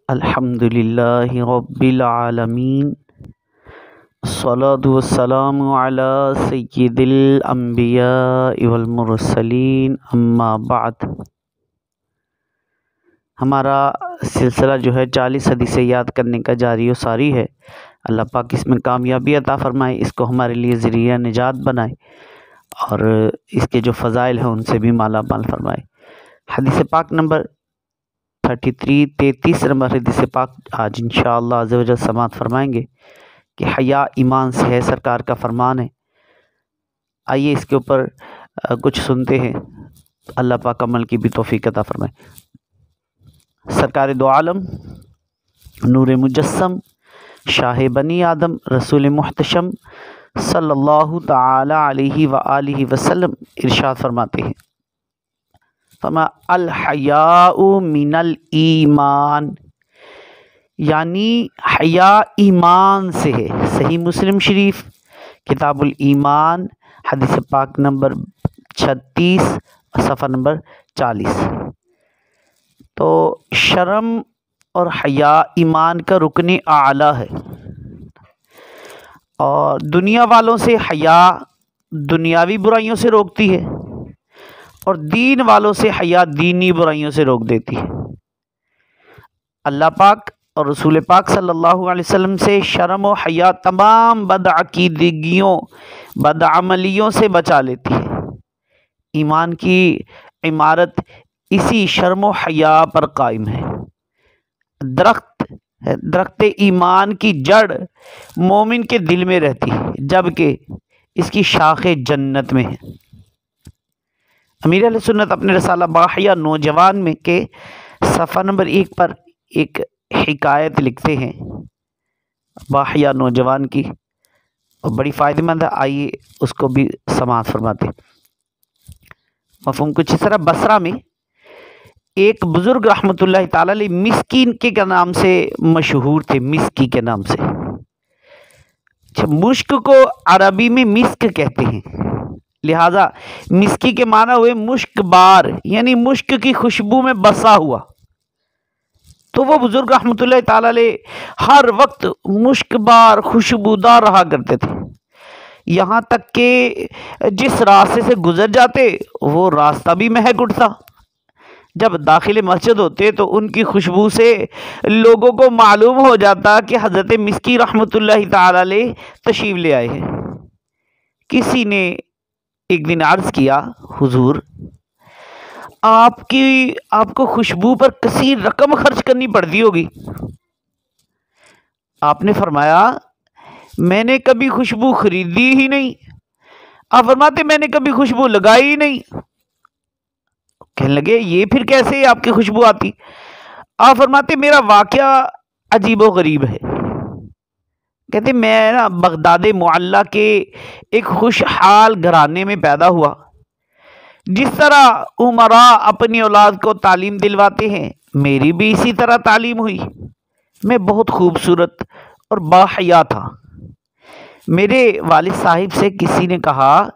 الحمد للہ رب العالمین، الصلاة والسلام علی سید الانبیاء والمرسلین، اما بعد۔ ہمارا سلسلہ جو ہے 40 حدیثیں یاد کرنے کا جاری و ساری ہے۔ اللہ پاک اس میں کامیابی عطا فرمائے، اس کو ہمارے لیے ذریعہ نجات بنائے اور اس کے جو فضائل ہیں ان سے بھی مالا مال فرمائے۔ حدیث پاک نمبر 33 نمبر حدیث پاک آج انشاءاللہ عز و جل سماعت فرمائیں گے کہ حیا ایمان سے ہے، سرکار کا فرمان ہے۔ آئیے اس کے اوپر کچھ سنتے ہیں، اللہ پاک عمل کی بھی توفیق عطا فرمائے۔ سرکار دو عالم، نور مجسم، شاہ بنی آدم، رسول محتشم صلی اللہ تعالی علیہ وآلہ وسلم ارشاد فرماتے ہیں، فما الحیاء من الایمان، یعنی حیا ایمان سے ہے۔ صحیح مسلم شریف کتاب الایمان حدیث پاک نمبر 36 صفحہ نمبر 40۔ تو شرم اور حیا ایمان کا رکن اعلیٰ ہے، اور دنیا والوں سے حیا دنیاوی برائیوں سے روکتی ہے، اور دین والوں سے حیا دینی برائیوں سے روک دیتی ہے۔ اللہ پاک اور رسول پاک صلی اللہ علیہ وسلم سے شرم و حیا تمام بدعقیدگیوں بدعملیوں سے بچا لیتی ہے۔ ایمان کی عمارت اسی شرم و حیا پر قائم ہے۔ درخت ایمان کی جڑ مومن کے دل میں رہتی ہے، جبکہ اس کی شاخیں جنت میں ہیں۔ امیر اہل سنت اپنے رسالہ باحیہ نوجوان میں کے صفحہ نمبر 1 پر ایک حکایت لکھتے ہیں، باحیہ نوجوان کی، اور بڑی فائدہ مند ہے۔ آئیے اس کو بھی سماعت فرماتے ہیں۔ مفہوم کچھ اس طرح، بصرہ میں ایک بزرگ رحمۃ اللہ تعالی علیہ مسکین کے نام سے مشہور تھے، مسکی کے نام سے۔ مشک کو عربی میں مسک کہتے ہیں، لہذا مسکی کے معنی ہوئے مشک بار، یعنی مشک کی خوشبو میں بسا ہوا۔ تو وہ بزرگ رحمۃ اللہ تعالی علیہ ہر وقت مشک بار خوشبودار رہا کرتے تھے، یہاں تک کہ جس راستے سے گزر جاتے وہ راستہ بھی مہک اٹھتا۔ جب داخل مسجد ہوتے تو ان کی خوشبو سے لوگوں کو معلوم ہو جاتا کہ حضرت مسکی رحمۃ اللہ تعالی علیہ تشریف لے آئے ہیں۔ کسی نے ایک دن عرض کیا، حضور آپ کو خوشبو پر کثیر رقم خرچ کرنی پڑتی ہوگی۔ آپ نے فرمایا، میں نے کبھی خوشبو خریدی ہی نہیں۔ آپ فرماتے، میں نے کبھی خوشبو لگائی ہی نہیں۔ کہنے لگے، یہ پھر کیسے آپ کی خوشبو آتی؟ آپ فرماتے، میرا واقعہ عجیب و غریب ہے۔ کہتے میں بغداد معلیٰ کے ایک خوشحال گھرانے میں پیدا ہوا۔ جس طرح امراء اپنی اولاد کو تعلیم دلواتے ہیں، میری بھی اسی طرح تعلیم ہوئی۔ میں بہت خوبصورت اور باحیا تھا۔ میرے والد صاحب سے کسی نے کہا،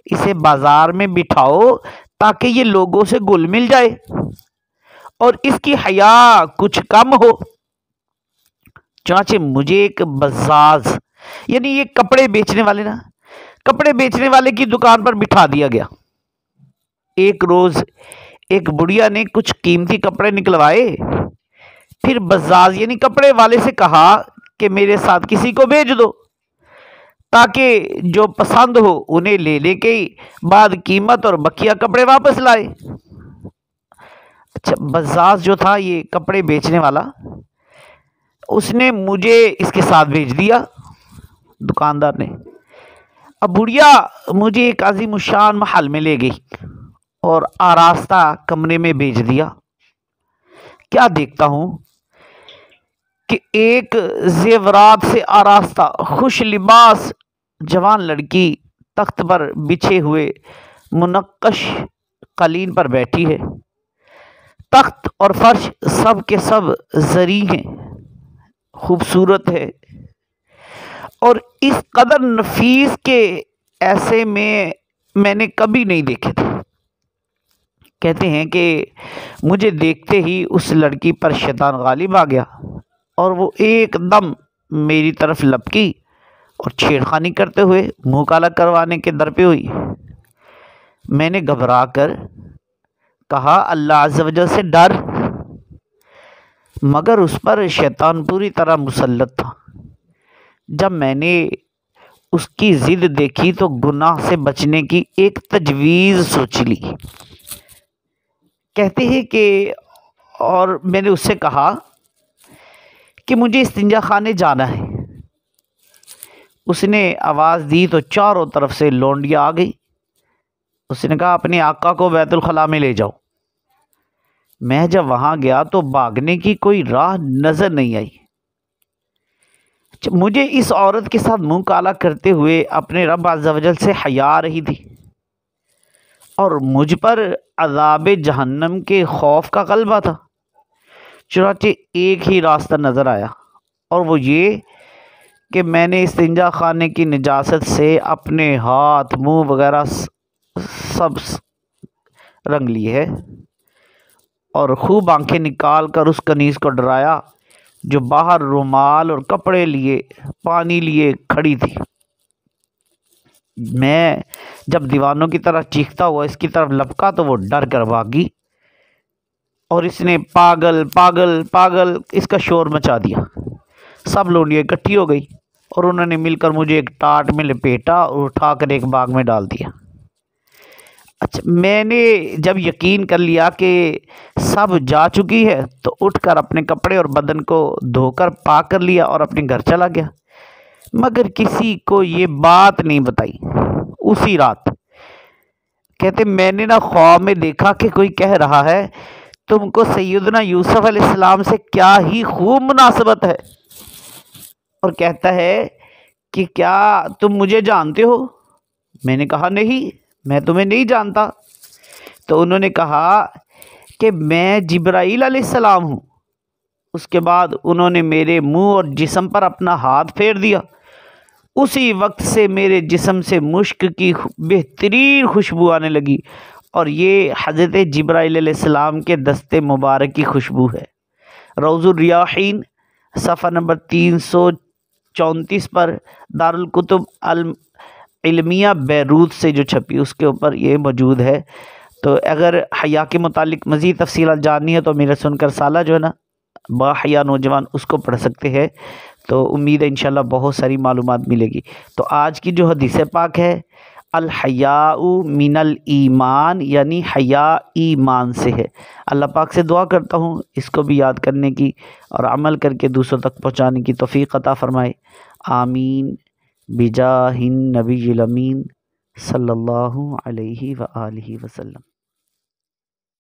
اسے بازار میں بٹھاؤ تاکہ یہ لوگوں سے گل مل جائے اور اس کی حیا کچھ کم ہو۔ چنانچہ مجھے ایک بزاز، یعنی یہ کپڑے بیچنے والے کی دکان پر بٹھا دیا گیا۔ ایک روز ایک بڑھیا نے کچھ قیمتی کپڑے نکلوائے، پھر بزاز یعنی کپڑے والے سے کہا کہ میرے ساتھ کسی کو بھیج دو تاکہ جو پسند ہو انہیں لے کے بعد قیمت اور بقیہ کپڑے واپس لائے۔ اچھا، بزاز جو تھا یہ کپڑے بیچنے والا، اس نے مجھے اس کے ساتھ بھیج دیا، دکاندار نے۔ اب بڑھیا مجھے ایک عظیم الشان محل میں لے گئی اور آراستہ کمرے میں بھیج دیا۔ کیا دیکھتا ہوں کہ ایک زیورات سے آراستہ خوش لباس جوان لڑکی تخت پر بچھے ہوئے منقش قالین پر بیٹھی ہے۔ تخت اور فرش سب کے سب زری ہیں، خوبصورت ہے، اور اس قدر نفیس کے ایسے میں نے کبھی نہیں دیکھے تھے۔ کہتے ہیں کہ مجھے دیکھتے ہی اس لڑکی پر شیطان غالب آ گیا اور وہ ایک دم میری طرف لپکی اور چھیڑخانی کرتے ہوئے منہ کالا کروانے کے در پہ ہوئی۔ میں نے گھبرا کر کہا اللہ عز و جل سے ڈر، مگر اس پر شیطان پوری طرح مسلط تھا۔ جب میں نے اس کی ضد دیکھی تو گناہ سے بچنے کی ایک تجویز سوچ لی۔ کہتے ہیں کہ اور میں نے اس سے کہا کہ مجھے استنجا خانے جانا ہے۔ اس نے آواز دی تو چاروں طرف سے لونڈیاں آ گئی۔ اس نے کہا اپنے آقا کو بیت الخلاء میں لے جاؤ۔ میں جب وہاں گیا تو بھاگنے کی کوئی راہ نظر نہیں آئی۔ مجھے اس عورت کے ساتھ منہ کالا کرتے ہوئے اپنے رب عز و جل سے حیا آ رہی تھی اور مجھ پر عذاب جہنم کے خوف کا غلبہ تھا۔ چنانچہ ایک ہی راستہ نظر آیا اور وہ یہ کہ میں نے استنجا خانے کی نجاست سے اپنے ہاتھ منہ وغیرہ سب رنگ لی ہے اور خوب آنکھیں نکال کر اس کنیز کو ڈرایا جو باہر رومال اور کپڑے لیے پانی لیے کھڑی تھی۔ میں جب دیوانوں کی طرح چیختا ہوا اس کی طرف لپکا تو وہ ڈر کر بھاگی اور اس نے پاگل پاگل پاگل اس کا شور مچا دیا۔ سب لونڈیاں اکٹھی ہو گئی اور انہوں نے مل کر مجھے ایک ٹاٹ میں لپیٹا اور اٹھا کر ایک باغ میں ڈال دیا۔ اچھا، میں نے جب یقین کر لیا کہ سب جا چکی ہے تو اٹھ کر اپنے کپڑے اور بدن کو دھو کر پاک کر لیا اور اپنے گھر چلا گیا، مگر کسی کو یہ بات نہیں بتائی۔ اسی رات کہتے میں نے نہ خواب میں دیکھا کہ کوئی کہہ رہا ہے تم کو سیدنا یوسف علیہ السلام سے کیا ہی خوب مناسبت ہے، اور کہتا ہے کہ کیا تم مجھے جانتے ہو؟ میں نے کہا نہیں، میں تمہیں نہیں جانتا۔ تو انہوں نے کہا کہ میں جبرائیل علیہ السلام ہوں۔ اس کے بعد انہوں نے میرے منہ اور جسم پر اپنا ہاتھ پھیر دیا۔ اسی وقت سے میرے جسم سے مشک کی بہترین خوشبو آنے لگی، اور یہ حضرت جبرائیل علیہ السلام کے دست مبارک کی خوشبو ہے۔ روض الریاحین صفحہ نمبر 334 پر دارالکتب العلمیہ بیروت سے جو چھپی اس کے اوپر یہ موجود ہے۔ تو اگر حیا کے متعلق مزید تفصیلات جاننی ہے تو میرا سن کر سالہ جو ہے نا با حیا نوجوان اس کو پڑھ سکتے ہیں، تو امید ہے انشاءاللہ بہت ساری معلومات ملے گی۔ تو آج کی جو حدیث پاک ہے الحیاء من الایمان، یعنی حیا ایمان سے ہے۔ اللہ پاک سے دعا کرتا ہوں اس کو بھی یاد کرنے کی اور عمل کر کے دوسروں تک پہنچانے کی توفیق عطا فرمائے، آمین، بجاہ النبی الامین صلی اللہ علیہ وآلہ وسلم۔